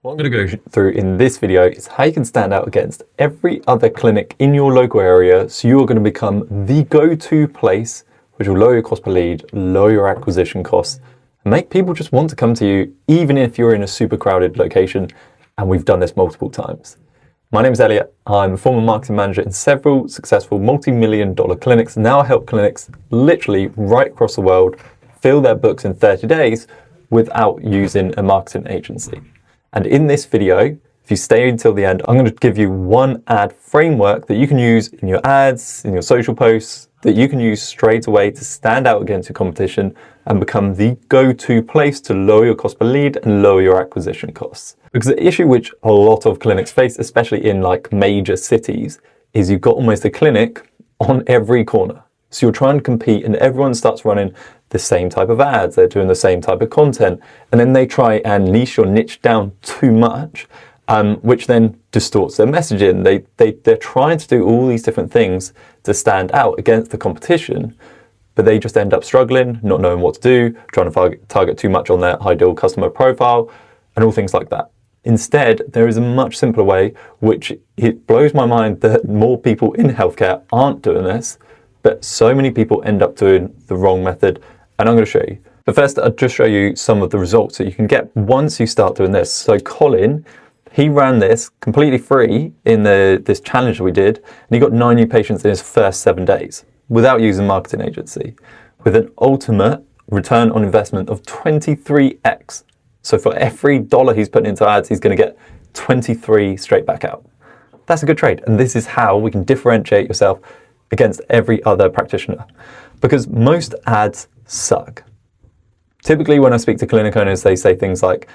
What I'm going to go through in this video is how you can stand out against every other clinic in your local area, so you're going to become the go-to place, which will lower your cost per lead, lower your acquisition costs, and make people just want to come to you even if you're in a super crowded location. And we've done this multiple times. My name is Elliot. I'm a former marketing manager in several successful multi-million-dollar clinics. Now I help clinics literally right across the world fill their books in 30 days without using a marketing agency. And in this video, if you stay until the end, I'm going to give you one ad framework that you can use in your ads, in your social posts, that you can use straight away to stand out against your competition and become the go-to place to lower your cost per lead and lower your acquisition costs. Because the issue which a lot of clinics face, especially in like major cities, is you've got almost a clinic on every corner. So you're trying to compete and everyone starts running the same type of ads, they're doing the same type of content, and then they try and niche or niche down too much, which then distorts their messaging. They're trying to do all these different things to stand out against the competition, but they just end up struggling, not knowing what to do, trying to target too much on their ideal customer profile, and all things like that. Instead, there is a much simpler way, which it blows my mind that more people in healthcare aren't doing this, but so many people end up doing the wrong method, and I'm going to show you. But first, I'll just show you some of the results that you can get once you start doing this. So Colin, he ran this completely free in this challenge that we did, and he got 9 new patients in his first 7 days without using a marketing agency, with an ultimate return on investment of 23x. So for every dollar he's putting into ads, he's going to get 23 straight back out. That's a good trade, and this is how we can differentiate yourself against every other practitioner, because most ads suck. Typically when I speak to clinic owners, they say things like,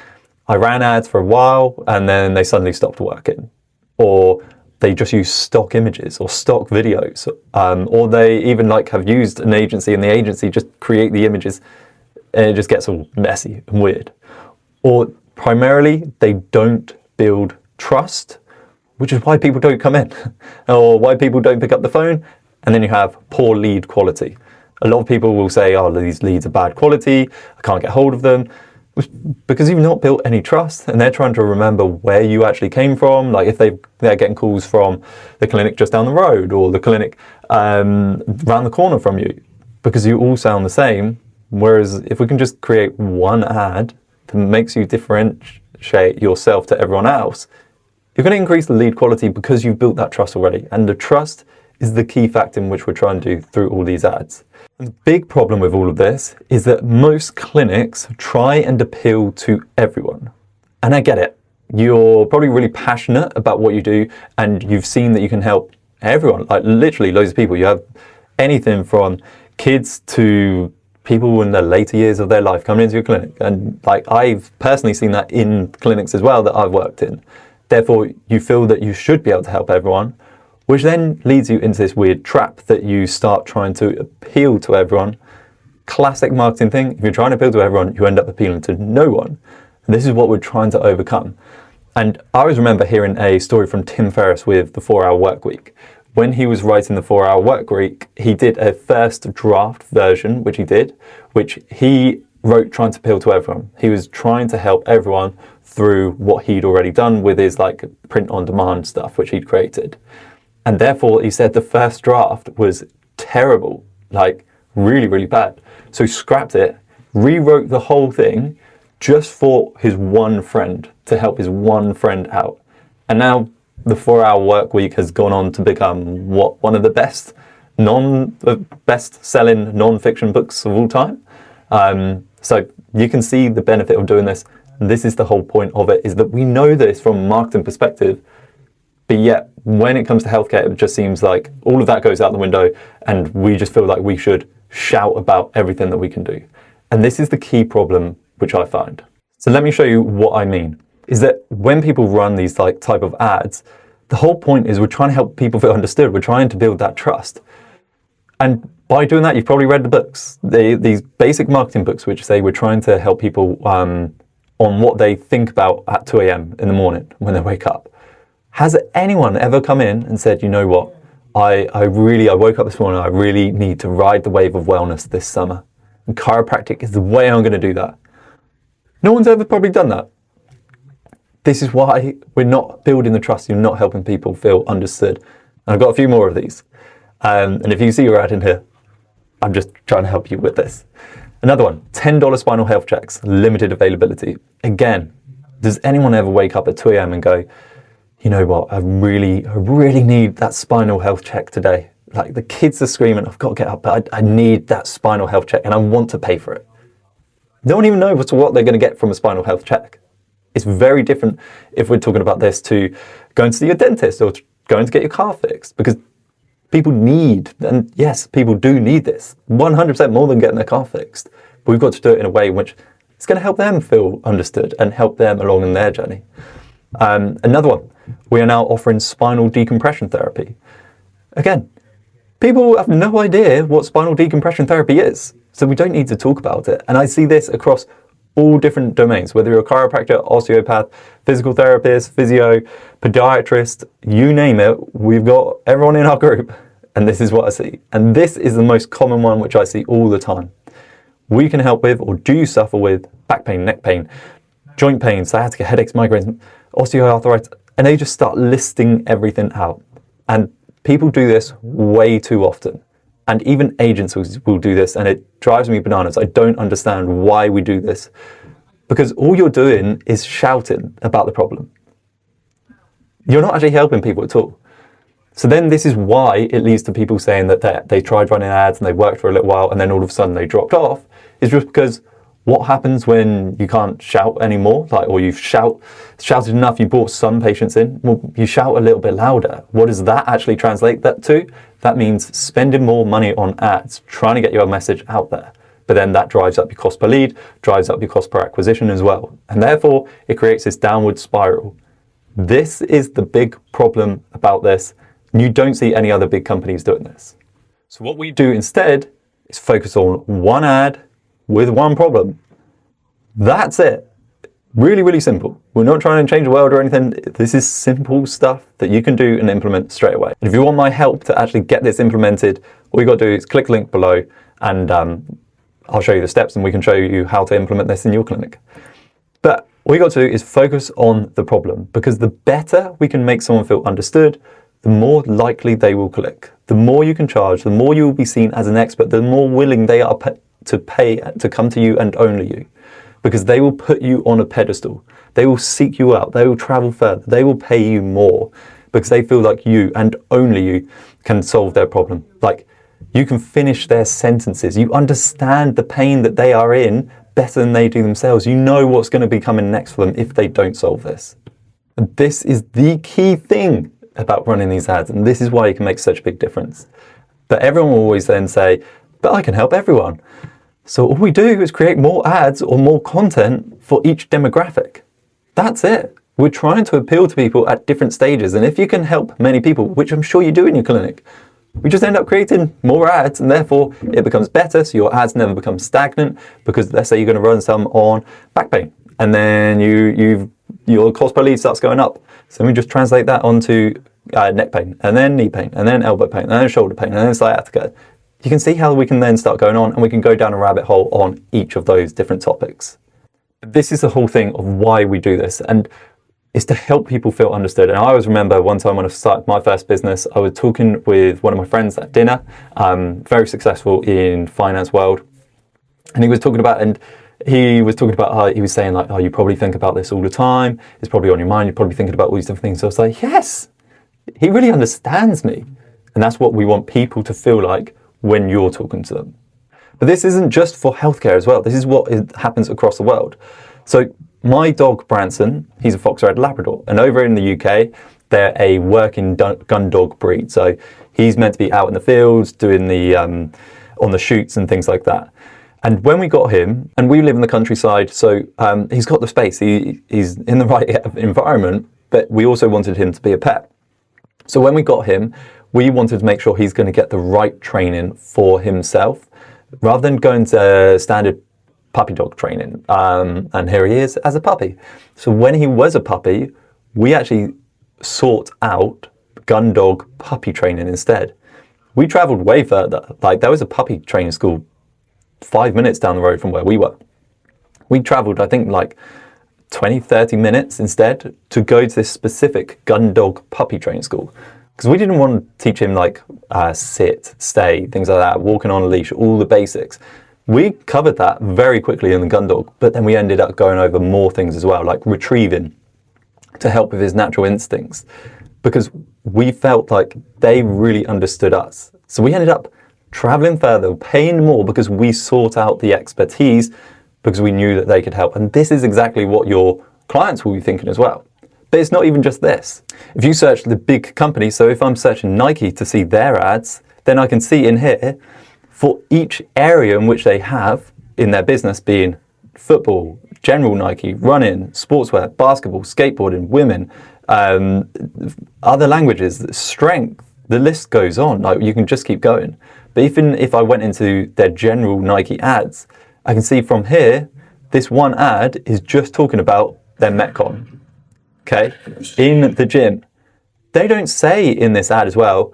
I ran ads for a while and then they suddenly stopped working, or they just use stock images or stock videos, or they even like have used an agency and the agency just create the images and it just gets all messy and weird. Or primarily they don't build trust, which is why people don't come in or why people don't pick up the phone. And then you have poor lead quality. A lot of people will say, oh, these leads are bad quality, I can't get hold of them, because you've not built any trust and they're trying to remember where you actually came from. Like if they're getting calls from the clinic just down the road or the clinic around the corner from you, because you all sound the same. Whereas if we can just create one ad that makes you differentiate yourself to everyone else, you're going to increase the lead quality because you've built that trust already. And the trust is the key fact in which we're trying to do through all these ads. And the big problem with all of this is that most clinics try and appeal to everyone. And I get it. You're probably really passionate about what you do and you've seen that you can help everyone, like literally loads of people. You have anything from kids to people in the later years of their life coming into your clinic. And like I've personally seen that in clinics as well that I've worked in. Therefore, you feel that you should be able to help everyone, which then leads you into this weird trap that you start trying to appeal to everyone. Classic marketing thing, if you're trying to appeal to everyone, you end up appealing to no one. And this is what we're trying to overcome. And I always remember hearing a story from Tim Ferriss with the 4-Hour Workweek. When he was writing the 4-Hour Workweek, he did a first draft version, which he wrote trying to appeal to everyone. He was trying to help everyone through what he'd already done with his like print on demand stuff, which he'd created. And therefore, he said the first draft was terrible, like really, really bad. So he scrapped it, rewrote the whole thing just for his one friend, to help his one friend out. And now the 4-Hour Workweek has gone on to become one of the best-selling non-fiction books of all time. So you can see the benefit of doing this. And this is the whole point of it, is that we know this from a marketing perspective, but yet when it comes to healthcare, it just seems like all of that goes out the window and we just feel like we should shout about everything that we can do. And this is the key problem which I find. So let me show you what I mean, is that when people run these like type of ads, the whole point is we're trying to help people feel understood. We're trying to build that trust. And by doing that, you've probably read the books, these basic marketing books, which say we're trying to help people on what they think about at 2 a.m. in the morning when they wake up. Has anyone ever come in and said, you know what, I woke up this morning, I really need to ride the wave of wellness this summer. And chiropractic is the way I'm going to do that. No one's ever probably done that. This is why we're not building the trust. You're not helping people feel understood. And I've got a few more of these. And if you see your ad in here, I'm just trying to help you with this. Another one, $10 spinal health checks, limited availability. Again, does anyone ever wake up at 2 a.m. and go, you know what, I really need that spinal health check today. Like the kids are screaming, I've got to get up, but I need that spinal health check and I want to pay for it. No one even knows what they're going to get from a spinal health check. It's very different if we're talking about this to going to see your dentist or going to get your car fixed, because people need, and yes, people do need this 100% more than getting their car fixed. But we've got to do it in a way in which it's going to help them feel understood and help them along in their journey. Another one, we are now offering spinal decompression therapy. Again, people have no idea what spinal decompression therapy is, so we don't need to talk about it. And I see this across all different domains, whether you're a chiropractor, osteopath, physical therapist, physio, podiatrist, you name it, we've got everyone in our group, and this is what I see. And this is the most common one which I see all the time. We can help with, or do you suffer with, back pain, neck pain, joint pain, sciatica, headaches, migraines, osteoarthritis, and they just start listing everything out. And people do this way too often. And even agents will do this, and it drives me bananas. I don't understand why we do this, because all you're doing is shouting about the problem. You're not actually helping people at all. So then this is why it leads to people saying that they tried running ads and they worked for a little while and then all of a sudden they dropped off, is just because what happens when you can't shout anymore? Or you've shouted enough, you brought some patients in, well, you shout a little bit louder. What does that actually translate that to? That means spending more money on ads, trying to get your message out there. But then that drives up your cost per lead, drives up your cost per acquisition as well. And therefore, it creates this downward spiral. This is the big problem about this. You don't see any other big companies doing this. So what we do instead is focus on one ad with one problem. That's it. Really, really simple. We're not trying to change the world or anything. This is simple stuff that you can do and implement straight away. And if you want my help to actually get this implemented, all you got to do is click the link below and I'll show you the steps and we can show you how to implement this in your clinic. But all you got to do is focus on the problem, because the better we can make someone feel understood, the more likely they will click. The more you can charge, the more you will be seen as an expert, the more willing they are to pay to come to you and only you, because they will put you on a pedestal. They will seek you out. They will travel further. They will pay you more because they feel like you and only you can solve their problem. Like you can finish their sentences. You understand the pain that they are in better than they do themselves. You know what's going to be coming next for them if they don't solve this. And this is the key thing about running these ads, and this is why you can make such a big difference. But everyone will always then say, but I can help everyone. So all we do is create more ads or more content for each demographic. That's it. We're trying to appeal to people at different stages, and if you can help many people, which I'm sure you do in your clinic, we just end up creating more ads, and therefore it becomes better, so your ads never become stagnant, because let's say you're going to run some on back pain, and then your cost per lead starts going up. So we just translate that onto neck pain, and then knee pain, and then elbow pain, and then shoulder pain, and then sciatica. You can see how we can then start going on, and we can go down a rabbit hole on each of those different topics. This is the whole thing of why we do this, and it's to help people feel understood. And I always remember one time when I started my first business, I was talking with one of my friends at dinner, very successful in finance world, and he was talking about how he was saying like, oh, you probably think about this all the time. It's probably on your mind. You're probably thinking about all these different things. So I was like, yes, he really understands me. And that's what we want people to feel like when you're talking to them. But this isn't just for healthcare as well. This is what happens across the world. So my dog, Branson, he's a Fox Red Labrador. And over in the UK, they're a working gun dog breed. So he's meant to be out in the fields, doing the, on the shoots and things like that. And when we got him, and we live in the countryside, so he's got the space, he's in the right environment, but we also wanted him to be a pet. So when we got him, we wanted to make sure he's going to get the right training for himself, rather than going to standard puppy dog training. And here he is as a puppy. So when he was a puppy, we actually sought out gun dog puppy training instead. We traveled way further. Like there was a puppy training school 5 minutes down the road from where we were. We traveled, I think, like 20, 30 minutes instead to go to this specific gun dog puppy training school. Because we didn't want to teach him like sit, stay, things like that, walking on a leash, all the basics. We covered that very quickly in the gun dog, but then we ended up going over more things as well, like retrieving to help with his natural instincts, because we felt like they really understood us. So we ended up traveling further, paying more because we sought out the expertise because we knew that they could help. And this is exactly what your clients will be thinking as well. But it's not even just this. If you search the big companies, so if I'm searching Nike to see their ads, then I can see in here for each area in which they have in their business, being football, general Nike, running, sportswear, basketball, skateboarding, women, other languages, strength, the list goes on. Like, you can just keep going. But even if I went into their general Nike ads, I can see from here, this one ad is just talking about their Metcon, okay, in the gym. They don't say in this ad as well,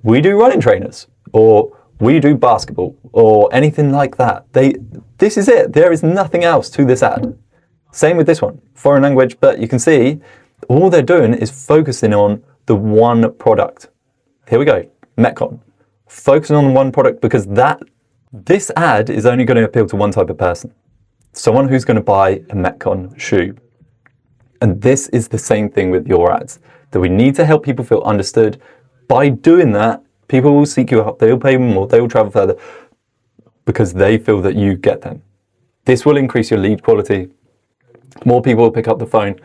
we do running trainers, or we do basketball, or anything like that. This is it. There is nothing else to this ad. Same with this one, foreign language, but you can see all they're doing is focusing on the one product. Here we go, Metcon. Focusing on one product, because this ad is only going to appeal to one type of person. Someone who's going to buy a Metcon shoe. And this is the same thing with your ads, that we need to help people feel understood. By doing that, people will seek you out, they will pay more, they will travel further because they feel that you get them. This will increase your lead quality. More people will pick up the phone.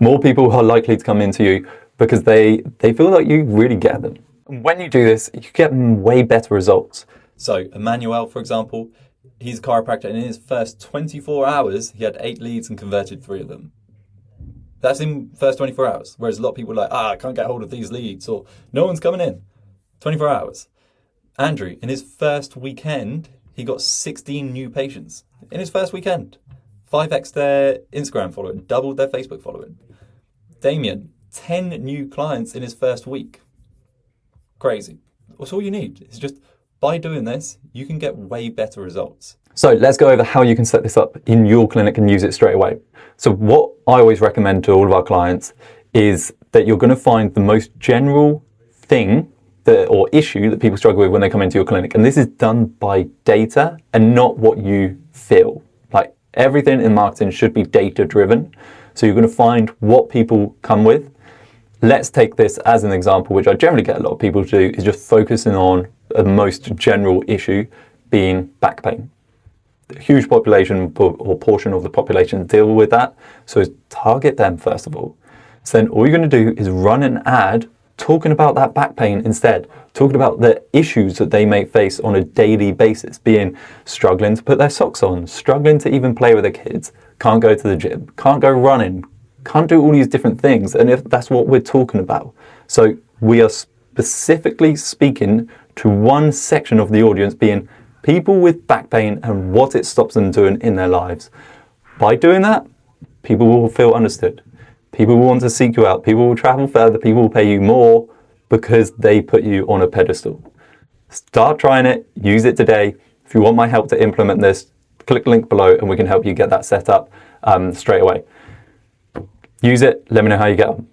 More people are likely to come into you because they feel like you really get them. And when you do this, you get way better results. So Emmanuel, for example, he's a chiropractor, and in his first 24 hours, he had 8 leads and converted 3 of them. That's in first 24 hours. Whereas a lot of people are like, I can't get hold of these leads, or no one's coming in. 24 hours. Andrew, in his first weekend, he got 16 new patients. In his first weekend. 5x their Instagram following, doubled their Facebook following. Damien, 10 new clients in his first week. Crazy. That's all you need. It's just, by doing this, you can get way better results. So let's go over how you can set this up in your clinic and use it straight away. So what I always recommend to all of our clients is that you're going to find the most general thing or issue that people struggle with when they come into your clinic. And this is done by data and not what you feel. Like, everything in marketing should be data driven. So you're going to find what people come with. Let's take this as an example, which I generally get a lot of people to do, is just focusing on the most general issue being back pain. A huge population or portion of the population deal with that. So target them first of all. So then all you're going to do is run an ad talking about that back pain instead, talking about the issues that they may face on a daily basis, being struggling to put their socks on, struggling to even play with their kids, can't go to the gym, can't go running, can't do all these different things. And if that's what we're talking about. So we are specifically speaking to one section of the audience, being people with back pain and what it stops them doing in their lives. By doing that, people will feel understood. People will want to seek you out. People will travel further. People will pay you more because they put you on a pedestal. Start trying it. Use it today. If you want my help to implement this, click the link below and we can help you get that set up straight away. Use it. Let me know how you get on.